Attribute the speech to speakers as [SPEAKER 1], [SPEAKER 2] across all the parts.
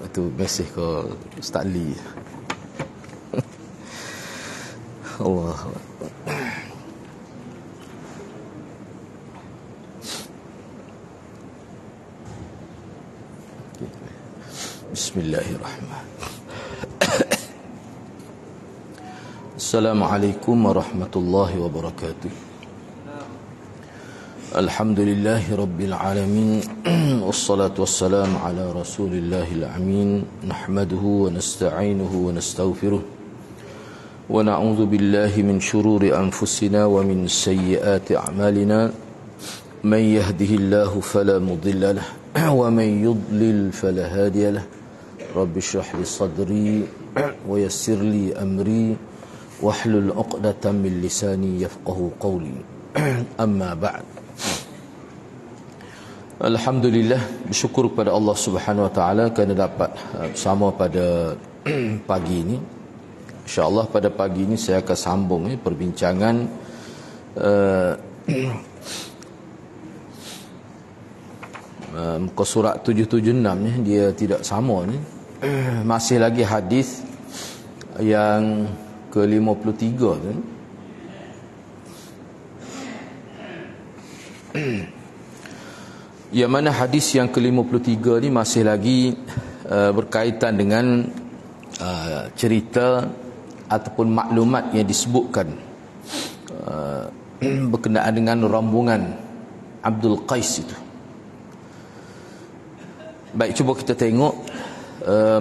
[SPEAKER 1] Itu mesej ke Ustaz Lee. Allah. Bismillahirrahmanirrahim. Assalamualaikum warahmatullahi wabarakatuh. Alhamdulillahi rabbil alamin. Wassalatu wassalamu ala rasulillahil amin. Nahmaduhu wa nasta'inuhu wa nastaghfiruh. Wa na'udzu billahi min shururi anfusina wa min sayyiati a'malina. Man yahdihillahu fala mudilla lahu wa man yudlil fala hadiya lahu. Rabbi shrah li sadri wa yassir li amri wahlul 'uqdatam min lisani yafqahu qawli. Amma ba'd. Alhamdulillah, bersyukur kepada Allah Subhanahu Wa Taala kerana dapat bersama pada pagi ini. InsyaAllah pada pagi ini saya akan sambung perbincangan muka surat 776 ni. Dia tidak sama ni. Masih lagi hadis yang ke-53 tu. Yang mana hadis yang ke-53 ni masih lagi berkaitan dengan cerita ataupun maklumat yang disebutkan berkenaan dengan rombongan Abdul Qais itu. Baik, cuba kita tengok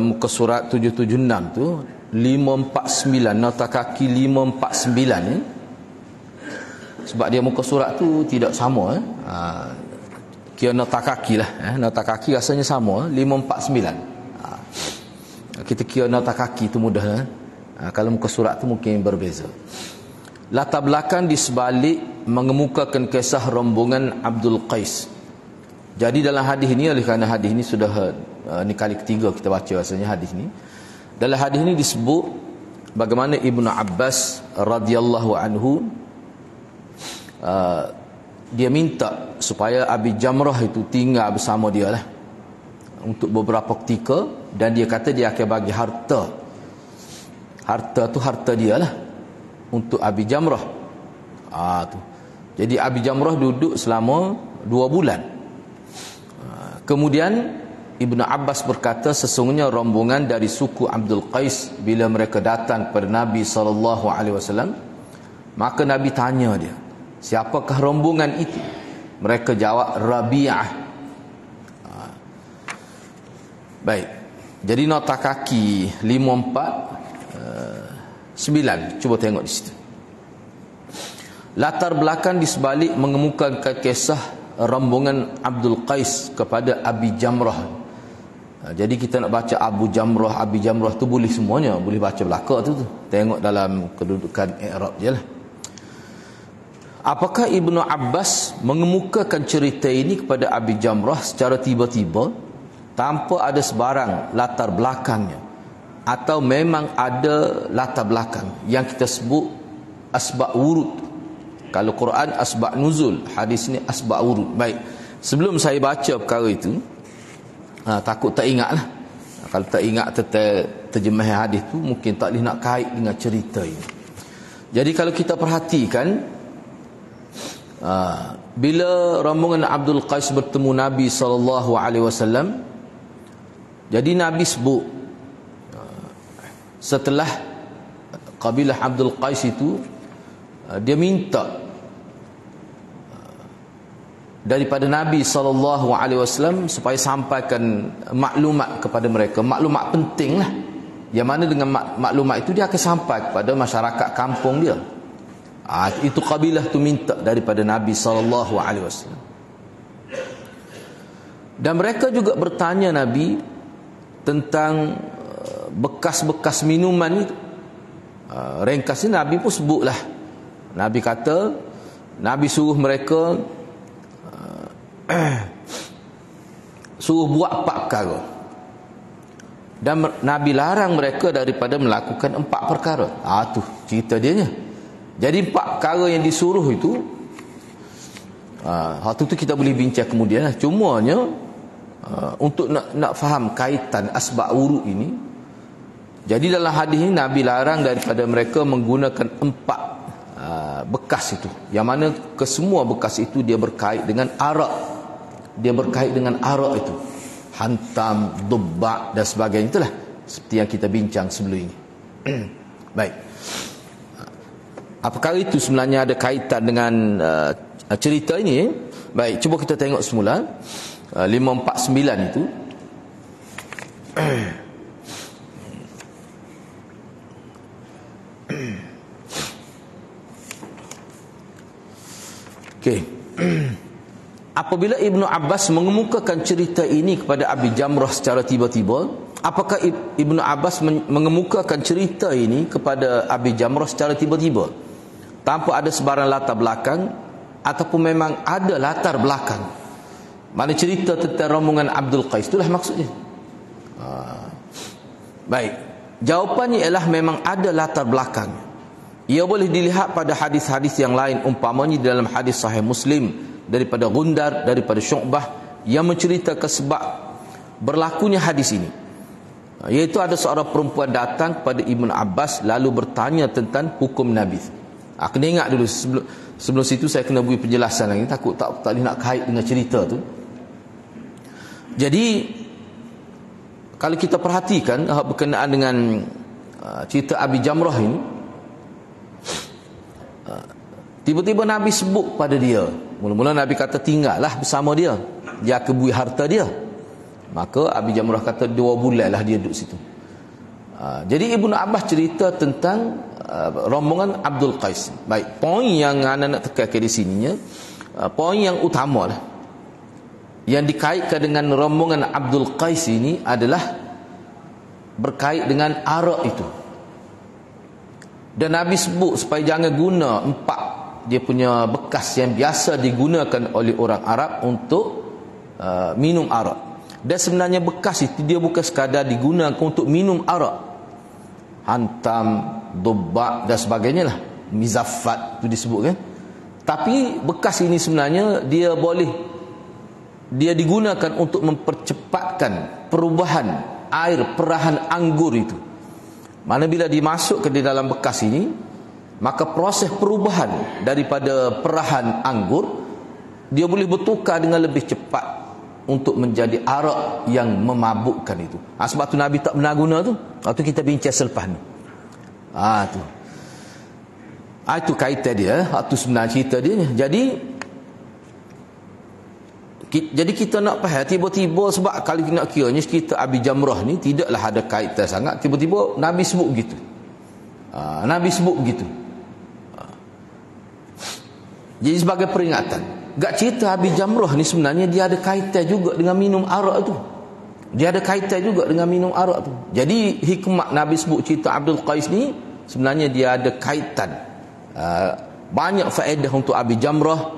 [SPEAKER 1] muka surat 776 tu, 549, nota kaki 549 ni. Sebab dia muka surat tu tidak sama kira nota kaki lah, nota kaki rasanya sama, 549. Kita kira nota kaki tu mudah. Kalau muka surat tu mungkin berbeza. Latar belakang di sebalik mengemukakan kisah rombongan Abdul Qais. Jadi dalam hadis ini, oleh kerana hadis ini sudah ni kali ketiga kita baca rasanya hadis ini. Dalam hadis ini disebut bagaimana Ibnu Abbas radhiyallahu anhu dia minta supaya Abi Jamrah itu tinggal bersama dia lah untuk beberapa ketika, dan dia kata dia akan bagi harta tu harta dia lah untuk Abi Jamrah. Tu. Jadi Abi Jamrah duduk selama 2 bulan. Kemudian Ibnu Abbas berkata, sesungguhnya rombongan dari suku Abdul Qais bila mereka datang kepada Nabi SAW, maka Nabi tanya dia, siapakah rombongan itu? Mereka jawab, Rabi'ah. Baik. Jadi nota kaki 549. Cuba tengok di situ. Latar belakang di sebalik mengemukakan kisah rombongan Abdul Qais kepada Abi Jamrah. Jadi kita nak baca Abu Jamrah, Abi Jamrah tu boleh semuanya, boleh baca belakang tu. Tengok dalam kedudukan i'rab je lah. Apakah Ibnu Abbas mengemukakan cerita ini kepada Abi Jamrah secara tiba-tiba tanpa ada sebarang latar belakangnya, atau memang ada latar belakang yang kita sebut asbab wurud? Kalau Quran asbab nuzul, hadis ni asbab wurud. Baik, sebelum saya baca perkara itu, takut tak ingat lah. Kalau tak ingat terjemahan hadis tu, mungkin tak boleh nak kait dengan cerita ini. Jadi kalau kita perhatikan, bila rombongan Abdul Qais bertemu Nabi SAW, jadi Nabi sebut setelah kabilah Abdul Qais itu, dia minta daripada Nabi SAW supaya sampaikan maklumat kepada mereka, maklumat penting lah, yang mana dengan maklumat itu dia akan sampai kepada masyarakat kampung dia. Itu kabilah tu minta daripada Nabi SAW. Dan mereka juga bertanya Nabi tentang bekas-bekas minuman itu. Ringkasnya Nabi pun sebutlah. Nabi kata, Nabi suruh mereka suruh buat 4 perkara, dan Nabi larang mereka daripada melakukan 4 perkara. Tu cerita dia nya. Jadi 4 perkara yang disuruh itu, waktu tu kita boleh bincang kemudian lah. Cumanya untuk nak faham kaitan asbab wuruk ini, jadi dalam hadis ini Nabi larang daripada mereka menggunakan 4 bekas itu, yang mana kesemua bekas itu dia berkait dengan arak. Dia berkait dengan arak itu, hantam, dubbak dan sebagainya, itulah seperti yang kita bincang sebelum ini. Baik, apakah itu sebenarnya ada kaitan dengan cerita ini? Baik, cuba kita tengok semula 549 itu. Okey. Apabila Ibnu Abbas mengemukakan cerita ini kepada Abi Jamrah secara tiba-tiba, apakah Ibnu Abbas mengemukakan cerita ini kepada Abi Jamrah secara tiba-tiba tanpa ada sebarang latar belakang, ataupun memang ada latar belakang? Mana cerita tentang rombongan Abdul Qais, itulah maksudnya. Baik, jawapannya ialah memang ada latar belakang. Ia boleh dilihat pada hadis-hadis yang lain, umpamanya dalam hadis Sahih Muslim daripada Gundar, daripada Syu'bah, yang menceritakan sebab berlakunya hadis ini, iaitu ada seorang perempuan datang kepada Ibnu Abbas lalu bertanya tentang hukum Nabi. Kena ingat dulu, sebelum situ saya kena beri penjelasan lagi, takut tak boleh nak kait dengan cerita tu. Jadi kalau kita perhatikan berkenaan dengan cerita Abi Jamrah ini, tiba-tiba Nabi sebut pada dia. Mula-mula Nabi kata tinggallah bersama dia, dia kebui harta dia. Maka Abi Jamrah kata 2 bulan lah dia duduk situ. Jadi Ibnu Abbas cerita tentang rombongan Abdul Qais. Baik, poin yang anda nak tekankan di sininya, poin yang utama lah, yang dikaitkan dengan rombongan Abdul Qais ini adalah berkait dengan arak itu. Dan Nabi sebut supaya jangan guna 4 dia punya bekas yang biasa digunakan oleh orang Arab untuk minum arak. Dan sebenarnya bekas itu dia bukan sekadar digunakan untuk minum arak. Hantam, dubbak dan sebagainya lah, mizaffat itu disebut kan. Tapi bekas ini sebenarnya dia digunakan untuk mempercepatkan perubahan air perahan anggur itu. Mana bila dimasukkan di dalam bekas ini, maka proses perubahan daripada perahan anggur dia boleh bertukar dengan lebih cepat untuk menjadi arak yang memabukkan itu. Sebab tu Nabi tak pernah guna tu. Itu kita bincang selepas ni. Tu. Itu kaitan dia. Itu sebenarnya cerita dia. Jadi kita nak faham, tiba-tiba sebab kalau nak kiranya cerita Abi Jamrah ni tidaklah ada kaitan sangat, tiba-tiba Nabi sebut begitu. Nabi sebut begitu. Jadi sebagai peringatan, gak cerita Abi Jamrah ni sebenarnya dia ada kaitan juga dengan minum arak tu. Dia ada kaitan juga dengan minum arak tu. Jadi hikmah Nabi sebut cerita Abdul Qais ni sebenarnya dia ada kaitan. Banyak faedah untuk Abi Jamrah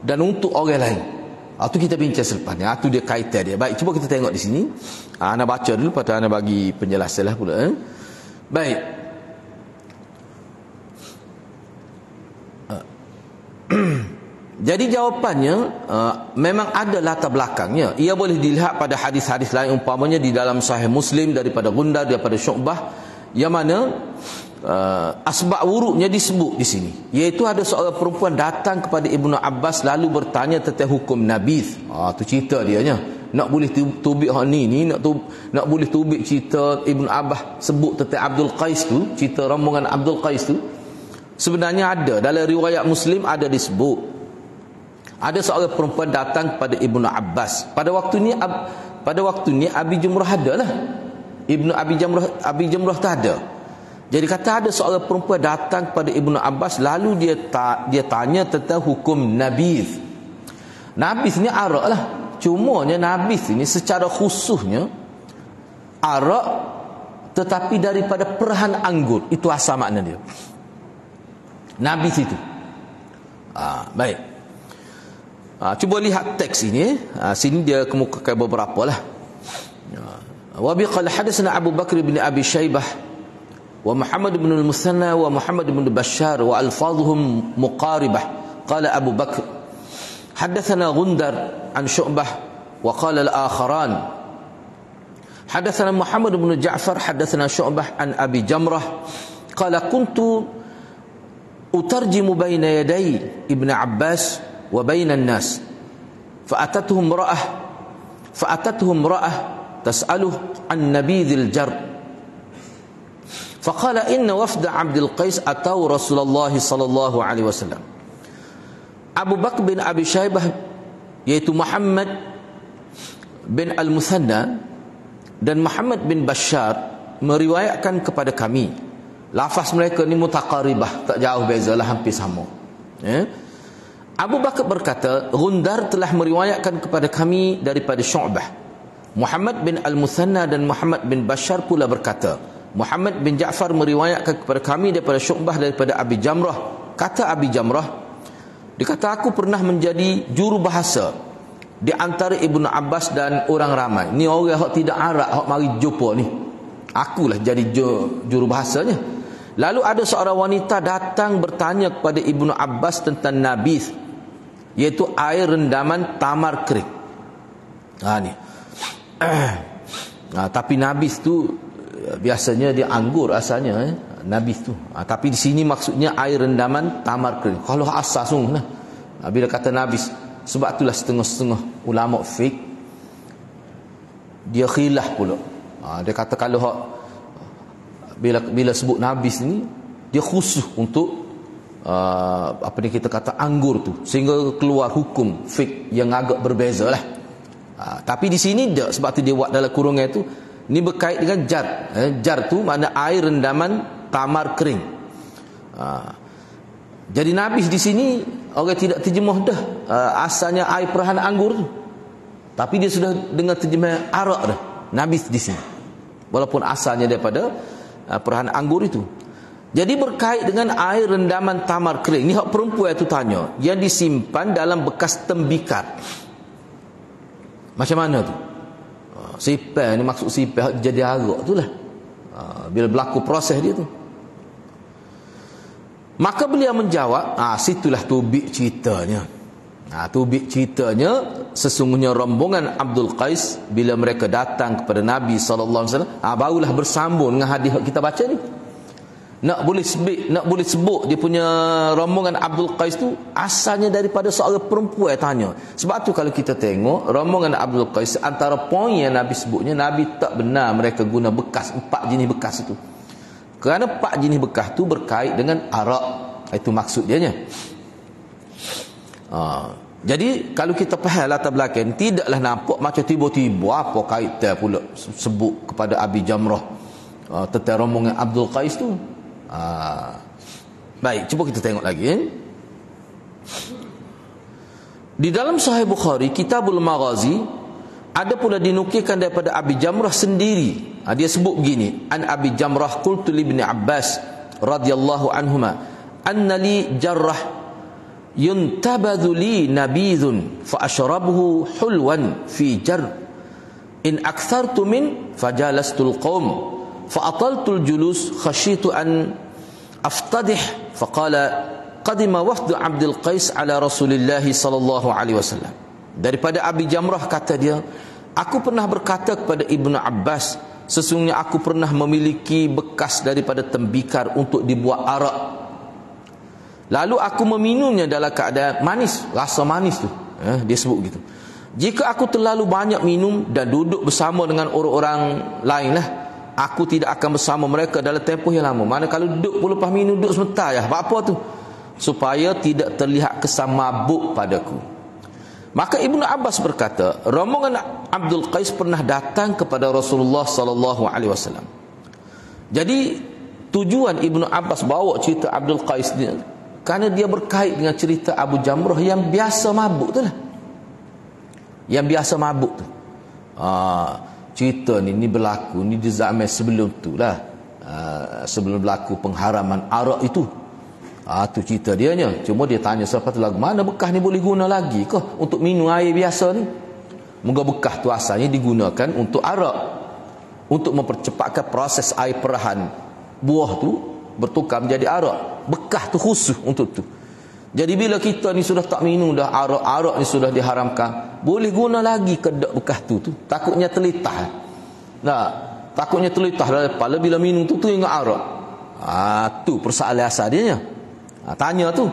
[SPEAKER 1] dan untuk orang lain. Itu kita bincang selepas ni. Itu dia kaitan dia. Baik, cuba kita tengok di sini. Ana baca dulu, lepas tu ana bagi penjelasan lah pula. Baik. Jadi jawapannya memang ada latar belakangnya. Ia boleh dilihat pada hadis-hadis lain, umpamanya di dalam Sahih Muslim daripada Gundar, daripada Syu'bah, yang mana asbab wuruknya disebut di sini, iaitu ada seorang perempuan datang kepada Ibnu Abbas lalu bertanya tentang hukum nabidh. Tu cerita dia nya. Nak boleh tubik ni nak boleh tubik cerita Ibnu Abbas sebut tentang Abdul Qais tu, cerita rombongan Abdul Qais tu. Sebenarnya ada dalam riwayat Muslim, ada disebut ada seorang perempuan datang kepada Ibnu Abbas. Pada waktu ni Abi Jamrah ada lah. Abi Jamrah tak ada. Jadi kata ada seorang perempuan datang kepada Ibnu Abbas lalu dia tanya tentang hukum nabidh. Nabidh ni arak lah. Cumanya nabidh ni secara khususnya arak tetapi daripada perahan anggur. Itu asal makna dia. Nabidh itu. Baik. Cuba lihat teks ini. Sini dia kemukakan beberapa lah. Wa biqala hadatsana Abu Bakr bin Abi Syaibah wa Muhammad bin al-Muthanna wa Muhammad bin Bashar wa alfadhuhum muqaribah. Qala Abu Bakr hadatsana Gundar an Syu'bah Wa qala al-akharan hadatsana Muhammad bin Ja'far hadatsana Syu'bah an Abi Jamrah qala kuntu utarjimu baina yaday Ibn Abbas wa baina an-nas fa'atatuhum ra'ah tas'aluhu an nabidhil jar faqala inna wafda Abdul Qais atau Rasulullah sallallahu alaihi wasallam. Abu Bakr bin Abi Syaibah yaitu Muhammad bin Al-Muthanna dan Muhammad bin Bashar meriwayatkan kepada kami. Lafaz mereka ni mutaqaribah, tak jauh bezalah, hampir sama. Abu Bakr berkata, Gundar telah meriwayatkan kepada kami daripada Syu'bah. Muhammad bin Al-Muthanna dan Muhammad bin Bashar pula berkata, Muhammad bin Ja'far meriwayatkan kepada kami daripada Syu'bah daripada Abi Jamrah. Kata Abi Jamrah, dia kata aku pernah menjadi juru bahasa di antara Ibnu Abbas dan orang ramai. Ni orang yang tidak Arab hak mari jumpa ni. Akulah jadi juru bahasanya. Lalu ada seorang wanita datang bertanya kepada Ibnu Abbas tentang nabith, iaitu air rendaman tamar kering. Ni. Tapi nabith tu biasanya dia anggur asalnya, nabith tu. Tapi di sini maksudnya air rendaman tamar kering. Kalau asal sungguh lah. Bila kata nabith, sebab itulah setengah-setengah ulama fiqh dia khilaf pula. Dia kata kalau bila sebut nabith ni dia khusus untuk apa ni kita kata anggur tu, sehingga keluar hukum fiqh yang agak berbeza lah. Tapi di sini tak, sebab tu dia buat dalam kurungan tu. Ni berkait dengan jar. Jar tu makna air rendaman tamar kering. Jadi nabith di sini orang tidak terjemah dah asalnya air perahan anggur tu. Tapi dia sudah dengan terjemah arak dah. Nabith di sini. Walaupun asalnya daripada perahan anggur itu. Jadi berkait dengan air rendaman tamar kering. Ni hak perempuan itu tanya, yang disimpan dalam bekas tembikar. Macam mana tu? Sipai ni maksud sipai jadi arak tu lah. Bila berlaku proses dia tu. Maka beliau menjawab, situlah tubik ceritanya. Tubik ceritanya, sesungguhnya rombongan Abdul Qais bila mereka datang kepada Nabi SAW, barulah bersambung dengan hadis kita baca ni. Nak boleh sebut dia punya rombongan Abdul Qais tu asalnya daripada seorang perempuan tanya. Sebab tu kalau kita tengok rombongan Abdul Qais, antara poin yang Nabi sebutnya, Nabi tak benar mereka guna bekas, 4 jenis bekas itu. Kerana 4 jenis bekas tu berkait dengan arak. Itu maksud dia nya. Jadi kalau kita faham latar belakang, tidaklah nampak macam tiba-tiba apa kaitan pula sebut kepada Abi Jamrah tentang rombongan Abdul Qais tu. Baik, cuba kita tengok lagi. Di dalam Sahih Bukhari Kitabul Maghazi ada pula dinukilkan daripada Abi Jamrah sendiri. Dia sebut begini, an Abi Jamrah qultu li Ibn Abbas radhiyallahu anhuma anna li jarrah yuntabadhu li nabidhun fa ashrabuhu hulwan fi jar in akthartu min fajalastul qaum fa ataltul julus khashitu an aftadih faqala qadima wafdu Abdul Qais ala Rasulillah sallallahu alaihi wasallam. Daripada Abi Jamrah kata dia, aku pernah berkata kepada Ibnu Abbas, sesungguhnya aku pernah memiliki bekas daripada tembikar untuk dibuat arak. Lalu aku meminumnya dalam keadaan manis, rasa manis tu. Dia sebut gitu. Jika aku terlalu banyak minum dan duduk bersama dengan orang-orang lain lah, aku tidak akan bersama mereka dalam tempoh yang lama. Mana kalau duduk pun lepas minum, duduk sebentar ya. Apa tu? Supaya tidak terlihat kesan mabuk padaku. Maka Ibnu Abbas berkata, rombongan Abdul Qais pernah datang kepada Rasulullah sallallahu alaihi wasallam. Jadi tujuan Ibnu Abbas bawa cerita Abdul Qais ni kerana dia berkait dengan cerita Abu Jamrah yang biasa mabuk tu lah. Yang biasa mabuk tu. Cerita ni berlaku ni di zaman sebelum tu lah. Sebelum berlaku pengharaman arak itu. Tu cerita dia nya. Cuma dia tanya siapa tu lagu, mana bekas ni boleh guna lagi ke untuk minum air biasa ni? Moga bekas tu asalnya digunakan untuk arak, untuk mempercepatkan proses air perahan buah tu bertukar menjadi arak. Bekas tu khusus untuk tu. Jadi bila kita ni sudah tak minum dah, arak ni sudah diharamkan, boleh guna lagi kedak bekas tu. Takutnya terlitah. Nah, takutnya terlitah dalam kepala bila minum tu ingat arak. Tu persoalan asal dia. Tanya tu.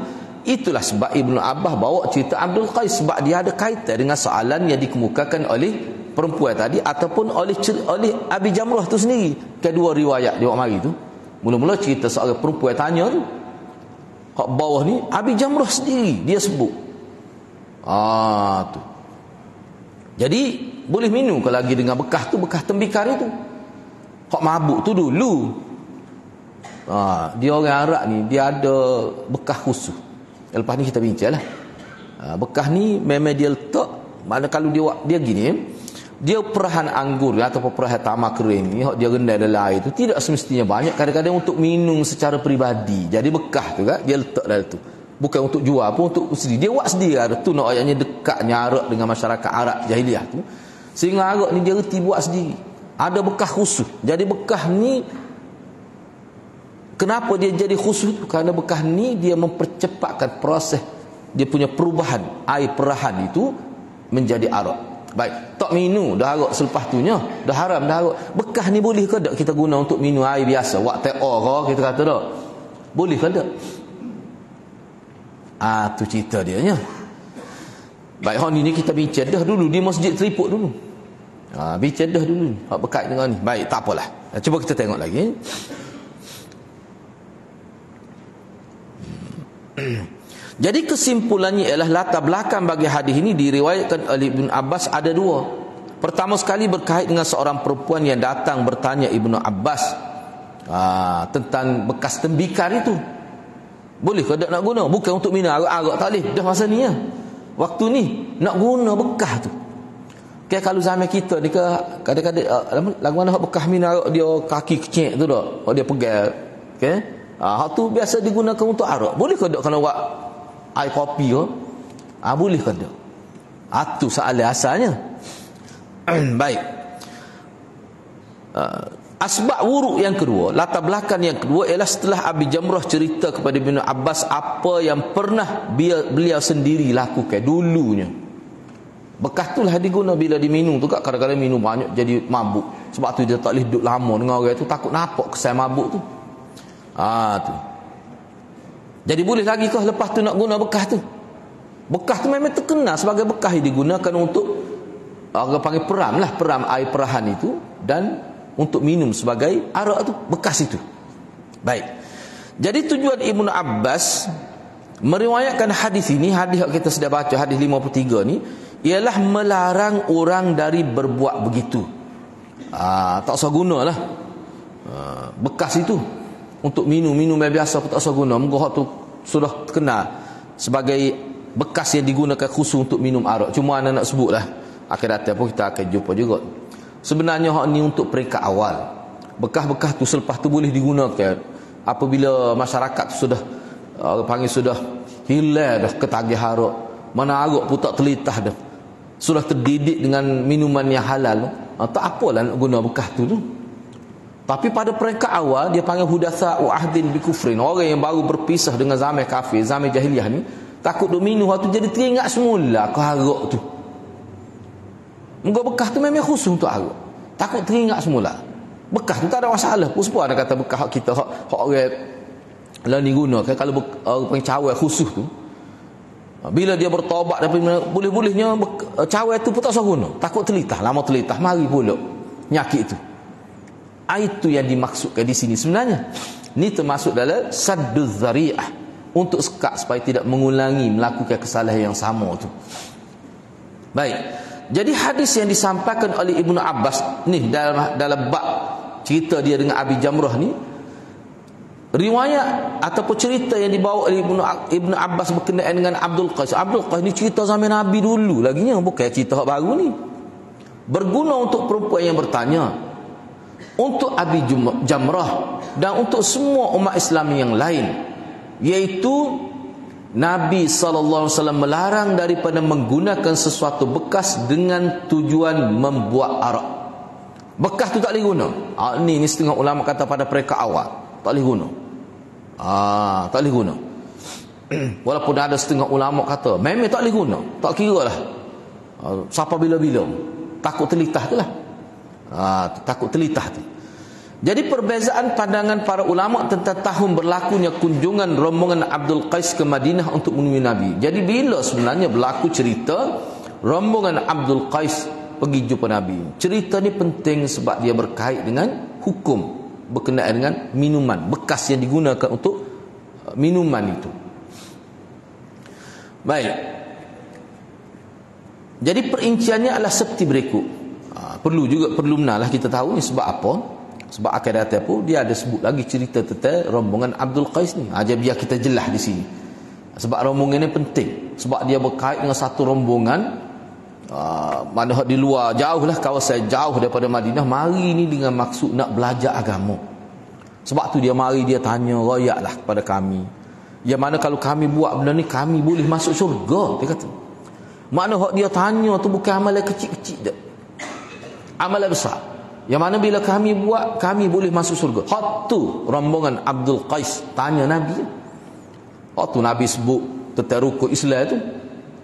[SPEAKER 1] Itulah sebab Ibnu Abbas bawa cerita Abdul Qais, sebab dia ada kaitan dengan soalan yang dikemukakan oleh perempuan tadi ataupun oleh Abi Jamrah tu sendiri. Kedua riwayat dia mari tu. Mula-mula cerita seorang perempuan tanya tu. Hak bawah ni Abi Jamrah sendiri dia sebut. Tu. Jadi boleh minum kalau lagi dengan bekas tu, bekas tembikar itu. Hak mabuk tu dulu. Dia orang Arab ni dia ada bekas khusus. Lepas ni kita bincanglah. Bekas ni memang dia letak, mana kalau dia gini, dia perahan anggur ataupun perahan tamar kering ni dia rendai dalam air tu tidak semestinya banyak, kadang-kadang untuk minum secara peribadi. Jadi bekas tu kan dia letak dalam tu, bukan untuk jual pun, untuk sendiri dia buat sendiri. Ada tu nak ayatnya dekatnya arak dengan masyarakat Arab jahiliah tu, sehingga arak ni dia reti buat sendiri, ada bekas khusus. Jadi bekas ni kenapa dia jadi khusus tu? Kerana bekas ni dia mempercepatkan proses dia punya perubahan air perahan itu menjadi arak. Baik, tak minum dah arak selepas tu nya, dah haram dah arak. Bekas ni boleh ke tak kita guna untuk minum air biasa, buat teh ke kita kata tak? Boleh ke tak? Tu cerita dia nya. Baik, hari ni kita bincang dah dulu di Masjid Teripuk dulu. Bincang dah dulu hak berkait dengan ni. Baik, tak apalah. Cuba kita tengok lagi. Jadi kesimpulannya ialah latar belakang bagi hadis ini diriwayatkan oleh Ibn Abbas ada dua. Pertama sekali berkait dengan seorang perempuan yang datang bertanya Ibn Abbas tentang bekas tembikar itu. Boleh ke tak nak guna? Bukan untuk minum arak-arak, tak boleh. Dah masa ni ya. Waktu ni nak guna bekas tu. Okay, kalau zaman kita ni ke kadang-kadang lagu mana bekas minum arak dia kaki kecil tu dak. Dia pegang. Okey. Hak tu biasa digunakan untuk arak. Boleh ke tak kalau buat air kopi ke? Boleh ke tak? Tu soalan asalnya. Baik. Asbab wuruk yang kedua, latar belakang yang kedua ialah setelah Abi Jamrah cerita kepada Ibn Abbas apa yang pernah beliau sendiri lakukan dulunya. Bekas tu lah diguna bila diminum tu kat, kadang-kadang minum banyak jadi mabuk. Sebab tu dia tak boleh duduk lama dengan orang tu, takut nampak kesan mabuk tu. Tu. Jadi boleh lagi kah lepas tu nak guna bekas tu? Bekas tu memang terkenal sebagai bekas yang digunakan untuk orang panggil peram lah, peram air perahan itu, dan untuk minum sebagai arak tu, bekas itu. Baik. Jadi tujuan Ibnu Abbas meriwayatkan hadis ini, hadis yang kita sudah baca, hadis 53 ni, ialah melarang orang dari berbuat begitu. Tak usah gunalah bekas itu untuk minum yang biasa pun tak usah guna. Muka hak tu sudah terkenal sebagai bekas yang digunakan khusus untuk minum arak. Cuma anak nak sebutlah, akan datang pun kita akan jumpa juga. Sebenarnya hak ni untuk peringkat awal. Bekas-bekas tu selepas tu boleh digunakan apabila masyarakat sudah panggil sudah hilang dah ketagih arak. Mana arak pun tak terlitah dah. Sudah terdidik dengan minuman yang halal. Tak apalah nak guna bekas tu. Tapi pada peringkat awal dia panggil hudatsa wa ahdin bi kufrin. Orang yang baru berpisah dengan zaman kafir, zaman jahiliah ni, takut duk minum waktu jadi teringat semula ke arak tu. Muka bekas tu memang khusus untuk arak. Takut teringat semula. Bekas tu tak ada masalah. Puspa ada kata bekas hak kita hak orang lah ni guna kan, kalau pencawai khusus tu. Bila dia bertaubat daripada boleh-bolehnya cawai tu pun tak usah guna. Takut terlitah, lama terlitah mari pula nyakit tu. Itu yang dimaksudkan di sini sebenarnya. Ini termasuk dalam sadduz zari'ah, untuk sekat supaya tidak mengulangi melakukan kesalahan yang sama tu. Baik. Jadi hadis yang disampaikan oleh Ibnu Abbas ni dalam bab cerita dia dengan Abi Jamrah ni, riwayat ataupun cerita yang dibawa oleh Ibnu Abbas berkenaan dengan Abdul Qais. Abdul Qais ni cerita zaman Nabi dulu laginya, bukan cerita baru ni. Berguna untuk perempuan yang bertanya, untuk Abi Jamrah dan untuk semua umat Islam yang lain, iaitu Nabi SAW melarang daripada menggunakan sesuatu bekas dengan tujuan membuat arak. Bekas tu tak boleh guna. Ni setengah ulama kata pada peringkat awal tak boleh guna. Tak boleh guna. Walaupun ada setengah ulama kata memang tak boleh guna, tak kira lah siapa bila-bila, takut telitah tu lah. Takut telitah tu. Jadi perbezaan pandangan para ulama tentang tahun berlakunya kunjungan rombongan Abdul Qais ke Madinah untuk menemui Nabi. Jadi bila sebenarnya berlaku cerita rombongan Abdul Qais pergi jumpa Nabi? Cerita ni penting sebab dia berkait dengan hukum berkenaan dengan minuman, bekas yang digunakan untuk minuman itu. Baik. Jadi perinciannya adalah seperti berikut. Perlu benar kita tahu ni sebab apa? Sebab akan datang pun dia ada sebut lagi cerita tentang rombongan Abdul Qais ni. Aja biar kita jelas di sini. Sebab rombongan ni penting. Sebab dia berkait dengan satu rombongan mana di luar jauh lah, kawasan jauh daripada Madinah, mari ni dengan maksud nak belajar agama. Sebab tu dia mari, dia tanya royaklah kepada kami. Yang mana kalau kami buat benda ni kami boleh masuk syurga, dia kata. Makna hak dia tanya tu bukan amalan kecil-kecil dah. Amalan besar. Yang mana bila kami buat kami boleh masuk syurga. Hak tu rombongan Abdul Qais tanya Nabi. Hak tu Nabi sebut tentang rukun Islam tu.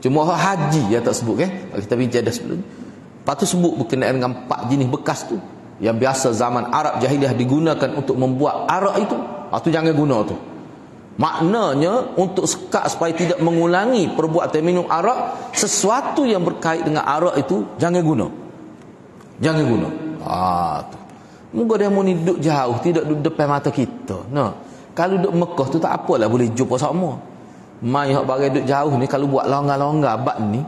[SPEAKER 1] Cuma hak haji dia tak sebut kan. Kita bincang dah sebelum ni. Lepas tu sebut berkenaan dengan 4 jenis bekas tu yang biasa zaman Arab jahiliah digunakan untuk membuat arak itu. Tu jangan guna tu. Maknanya untuk sekat supaya tidak mengulangi perbuatan minum arak, sesuatu yang berkait dengan arak itu jangan guna. Jangan guna. Tu. Moga dia mau duduk jauh, tidak duduk depan mata kita. Nah, kalau duduk Mekah tu tak apalah boleh jumpa sama. Mai hak bagi duduk jauh ni kalau buat longgar-longgar bab ni.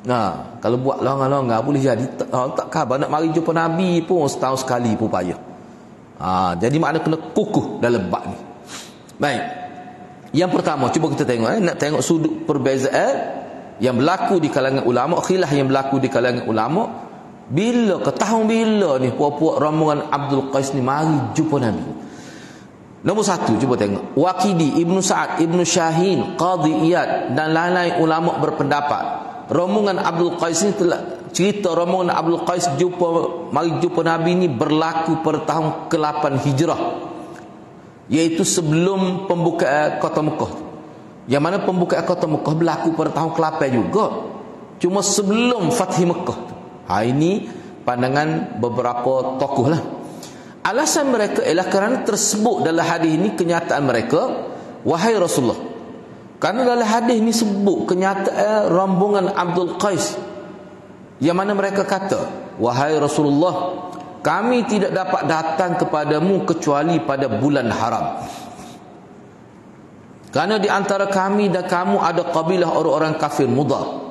[SPEAKER 1] Nah, kalau buat longgar-longgar boleh jadi tak khabar nak mari jumpa Nabi pun setahun sekali pun payah. Jadi makna kena kukuh dalam bab ni. Baik. Yang pertama, cuba kita tengok nak tengok sudut perbezaan yang berlaku di kalangan ulama, khilaf yang berlaku di kalangan ulama. Bila ke tahun bila ni puak-puak rombongan Abdul Qais ni mari jumpa Nabi. Nombor 1, cuba tengok. Waqidi, Ibnu Sa'ad, Ibnu Syahin, Qadhi Iyad dan lain-lain ulama berpendapat rombongan Abdul Qais ni telah cerita rombongan Abdul Qais mari jumpa Nabi ni berlaku pada tahun ke-8 Hijrah, iaitu sebelum pembukaan kota Mekah. Yang mana pembukaan kota Mekah berlaku pada tahun ke-8 juga, cuma sebelum Fathi Mekah. Ini pandangan beberapa tokoh lah. Alasan mereka ialah kerana tersebut dalam hadis ini kenyataan mereka, wahai Rasulullah. Kerana dalam hadis ini sebut kenyataan rombongan Abdul Qais, yang mana mereka kata, wahai Rasulullah, kami tidak dapat datang kepadamu kecuali pada bulan haram. Kerana di antara kami dan kamu ada kabilah orang-orang kafir Mudar.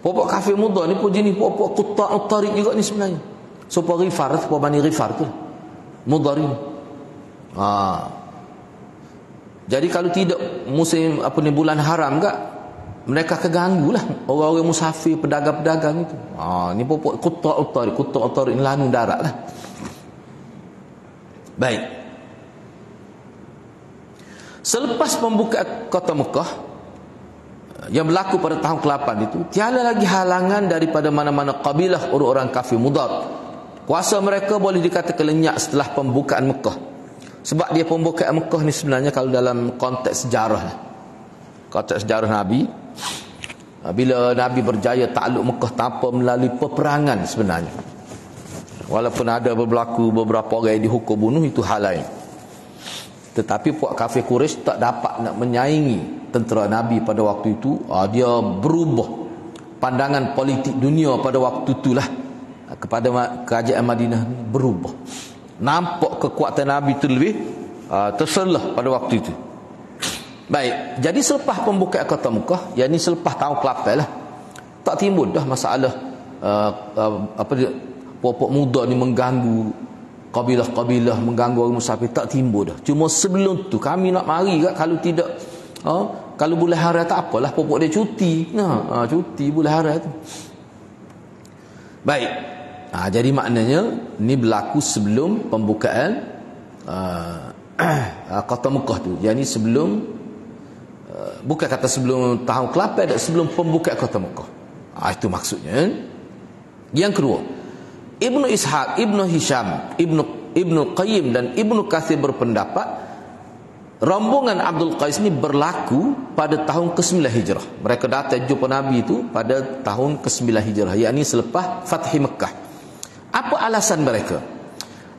[SPEAKER 1] Pokok kafir Mudar ni pun jenis pokok Qutta'ut Tariq juga ni sebenarnya. Supaya Ghifar, supaya Bani Ghifar tu Mudar ni. Jadi kalau tidak musim bulan haram tak, mereka keganggulah orang-orang musafir, pedagang-pedagang itu. Ni pokok Qutta'ut Tariq, Qutta'ut Tariq ni lanu darat lah. Baik. Selepas pembukaan kota Mekah yang berlaku pada tahun ke-8 itu, tiada lagi halangan daripada mana-mana kabilah orang-orang kafir Mudar. Kuasa mereka boleh dikatakan lenyap setelah pembukaan Mekah. Sebab dia pembukaan Mekah ni sebenarnya kalau dalam konteks sejarah, konteks sejarah Nabi, bila Nabi berjaya takluk Mekah tanpa melalui peperangan sebenarnya. Walaupun ada berlaku beberapa orang yang dihukum bunuh, itu hal lain. Tetapi puak kafir Quraisy tak dapat nak menyaingi tentera Nabi pada waktu itu. Dia berubah pandangan politik dunia pada waktu itulah kepada kerajaan Madinah ni berubah. Nampak kekuatan Nabi itu lebih terselah pada waktu itu. Baik, jadi selepas pembukaan kota Mekah, yang ni selepas tahun ke-8 lah, tak timbul dah masalah puak-puak muda ni mengganggu kabilah-kabilah, mengganggu orang musafir, tak timbul dah. Cuma sebelum tu kami nak mari kat, kalau tidak kalau bulan haram tak apalah, pokok dia cuti. Cuti bulan haram tu. Baik. Jadi maknanya ni berlaku sebelum pembukaan kota Mekah tu. Yang ni sebelum bukan kata sebelum tahun ke-8, sebelum pembukaan kota Mekah. Itu maksudnya. Yang kedua, Ibnu Ishaq, Ibnu Hisham, Ibnu Qayyim dan Ibnu Katsir berpendapat rombongan Abdul Qais ni berlaku pada tahun ke-9 Hijrah. Mereka datang jumpa Nabi itu pada tahun ke-9 Hijrah, yakni selepas Fathi Mekah. Apa alasan mereka?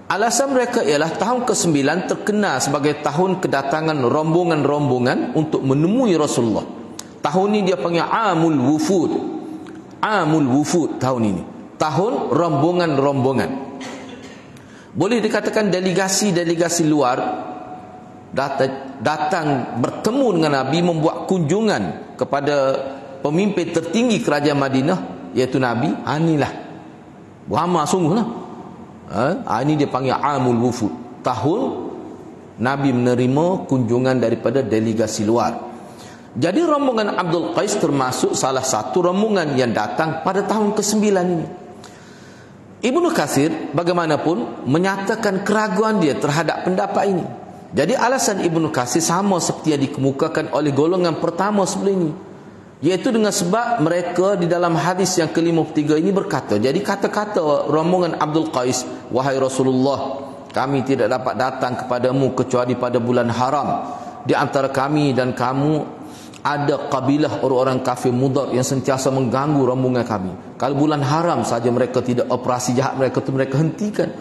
[SPEAKER 1] Alasan mereka ialah tahun ke-9 terkenal sebagai tahun kedatangan rombongan-rombongan untuk menemui Rasulullah. Tahun ini dia panggil Amul Wufud. Amul Wufud tahun ini. Tahun rombongan-rombongan. Boleh dikatakan delegasi-delegasi luar datang bertemu dengan Nabi, membuat kunjungan kepada pemimpin tertinggi kerajaan Madinah, iaitu Nabi. Inilah ramai sungguhlah. Ini dia panggil Amul Wufud. Tahun Nabi menerima kunjungan daripada delegasi luar. Jadi rombongan Abdul Qais termasuk salah satu rombongan yang datang pada tahun ke-9 ini. Ibnu Katsir bagaimanapun menyatakan keraguan dia terhadap pendapat ini. Jadi alasan Ibnu Katsir sama seperti yang dikemukakan oleh golongan pertama sebelum ini, iaitu dengan sebab mereka di dalam hadis yang ke-53 ini berkata, jadi kata-kata rombongan Abdul Qais, wahai Rasulullah, kami tidak dapat datang kepadamu kecuali pada bulan haram. Di antara kami dan kamu ada kabilah orang-orang kafir Mudar yang sentiasa mengganggu rombongan kami. Kalau bulan haram saja mereka tidak, operasi jahat mereka itu mereka hentikan.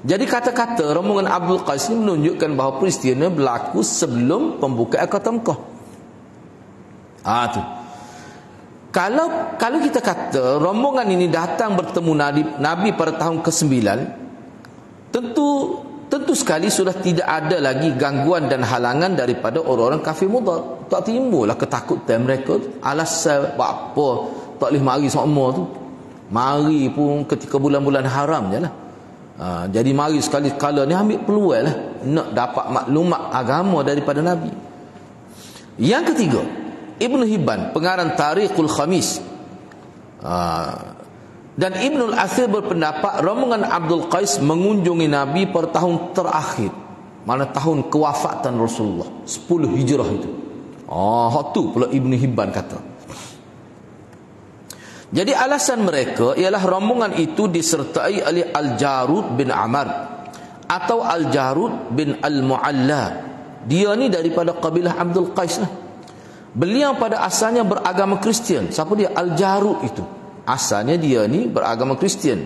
[SPEAKER 1] Jadi kata-kata rombongan Abdul Qais ini menunjukkan bahawa peristiwa berlaku sebelum pembukaan kota Mekah. Tu. Kalau kita kata rombongan ini datang bertemu Nabi pada tahun ke-9, tentu sekali sudah tidak ada lagi gangguan dan halangan daripada orang-orang kafir Mudar. Tak timbullah ketakutan mereka. Alasan apa tak boleh mari semua tu. Mari pun ketika bulan-bulan haram je lah. Jadi mari sekali-kala ni ambil peluang lah nak dapat maklumat agama daripada Nabi. Yang ketiga, Ibn Hibban, pengarang Tarikhul Khamis, dan Ibnul Athir berpendapat rombongan Abdul Qais mengunjungi Nabi pada tahun terakhir, mana tahun kewafatan Rasulullah, 10 Hijrah itu. Tu pula Ibn Hibban kata. Jadi alasan mereka ialah rombongan itu disertai oleh Al-Jarud bin Amr atau Al-Jarud bin Al-Mu'alla. Dia ni daripada kabilah Abdul Qais lah. Beliau pada asalnya beragama Kristian. Siapa dia? Al-Jarud itu. Asalnya dia ni beragama Kristian.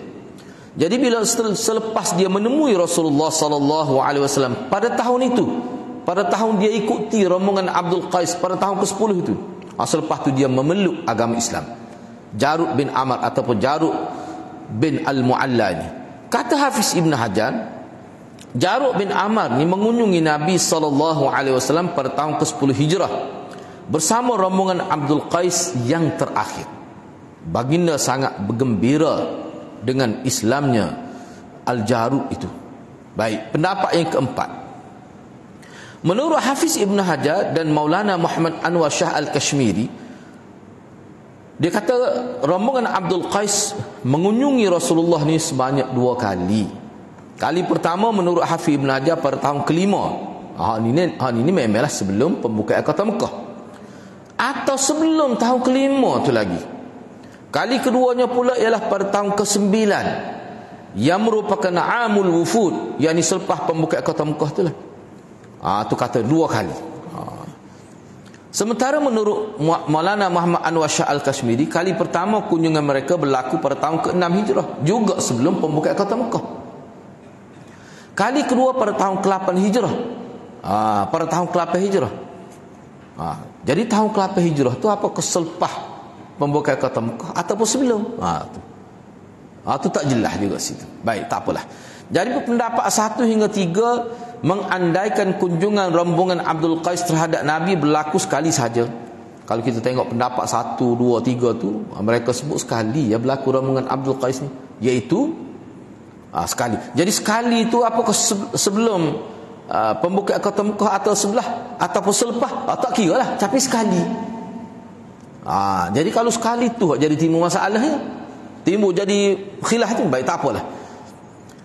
[SPEAKER 1] Jadi bila selepas dia menemui Rasulullah sallallahu alaihi wasallam pada tahun itu, pada tahun dia ikuti rombongan Abdul Qais pada tahun ke-10 itu, selepas itu dia memeluk agama Islam. Jarud bin Amr ataupun Jarud bin Al-Mu'alla ni. Kata Hafiz Ibn Hajar, Jarud bin Amr ni mengunjungi Nabi sallallahu alaihi wasallam pada tahun ke-10 Hijrah bersama rombongan Abdul Qais yang terakhir. Baginda sangat bergembira dengan Islamnya Al-Jarud itu. Baik, pendapat yang keempat. Menurut Hafiz Ibn Hajar dan Maulana Muhammad Anwar Shah Al-Kashmiri, dia kata rombongan Abdul Qais mengunjungi Rasulullah ni sebanyak 2 kali. Kali pertama menurut Hafiz Ibn Hajar pada tahun ke-5. Ini memanglah sebelum pembukaan kota Mekah, atau sebelum tahun ke-5 tu lagi. Kali keduanya pula ialah pada tahun ke-9 yang merupakan Amul Wufud, yakni selepas pembukaan kota Mekah tu lah. Tu kata 2 kali. Sementara menurut Maulana Muhammad Anwar Shah Al-Kashmiri, kali pertama kunjungan mereka berlaku pada tahun ke-6 Hijrah, juga sebelum pembukaan kota Mekah. Kali kedua pada tahun ke-8 Hijrah. Pada tahun ke-8 Hijrah. Jadi tahun ke-8 Hijrah tu apa selepas pembukaan kota Mekah ataupun sebelum? Tu tak jelas juga situ. Baik, tak apalah. Jadi pendapat 1 hingga 3 mengandaikan kunjungan rombongan Abdul Qais terhadap Nabi berlaku sekali saja. Kalau kita tengok pendapat 1, 2, 3 tu, mereka sebut sekali ya berlaku rombongan Abdul Qais ni, iaitu sekali. Jadi sekali itu apakah sebelum pembukaan kota Mekah atau sebelah ataupun selepas? Tak kira lah, tapi sekali. Jadi kalau sekali tu jadi timbul masalahnya, timbul jadi khilaf tu, baik tak apalah.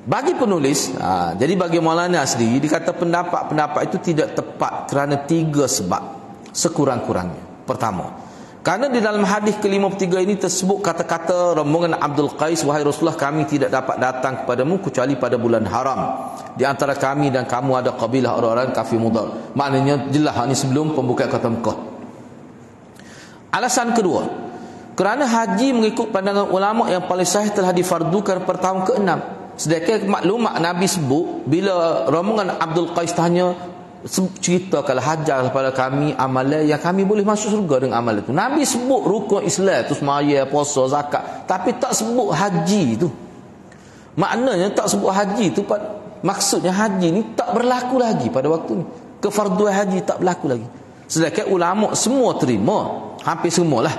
[SPEAKER 1] Bagi penulis, jadi bagi Maulana sendiri, dikata pendapat-pendapat itu tidak tepat kerana 3 sebab sekurang-kurangnya. Pertama, Karena di dalam hadis ke-53 ini tersebut kata-kata rombongan Abdul Qais, wahai Rasulullah, kami tidak dapat datang kepadamu kecuali pada bulan haram. Di antara kami dan kamu ada kabilah orang-orang kafir Mudar. Maknanya jelas ini sebelum pembukaan kota Mekah. Alasan kedua, kerana haji mengikut pandangan ulama yang paling sahih telah difardukan per tahun ke-6. Sedangkan maklumat Nabi sebut bila rombongan Abdul Qais tanya, ceritakanlah, hajar kepada kami amalan yang kami boleh masuk surga dengan amalan itu. Nabi sebut rukun Islam tu, semaya, puasa, zakat, tapi tak sebut haji itu. Maknanya tak sebut haji itu, maksudnya haji ni tak berlaku lagi pada waktu ni. Kefarduan haji tak berlaku lagi. Sedangkan ulama semua terima, hampir semualah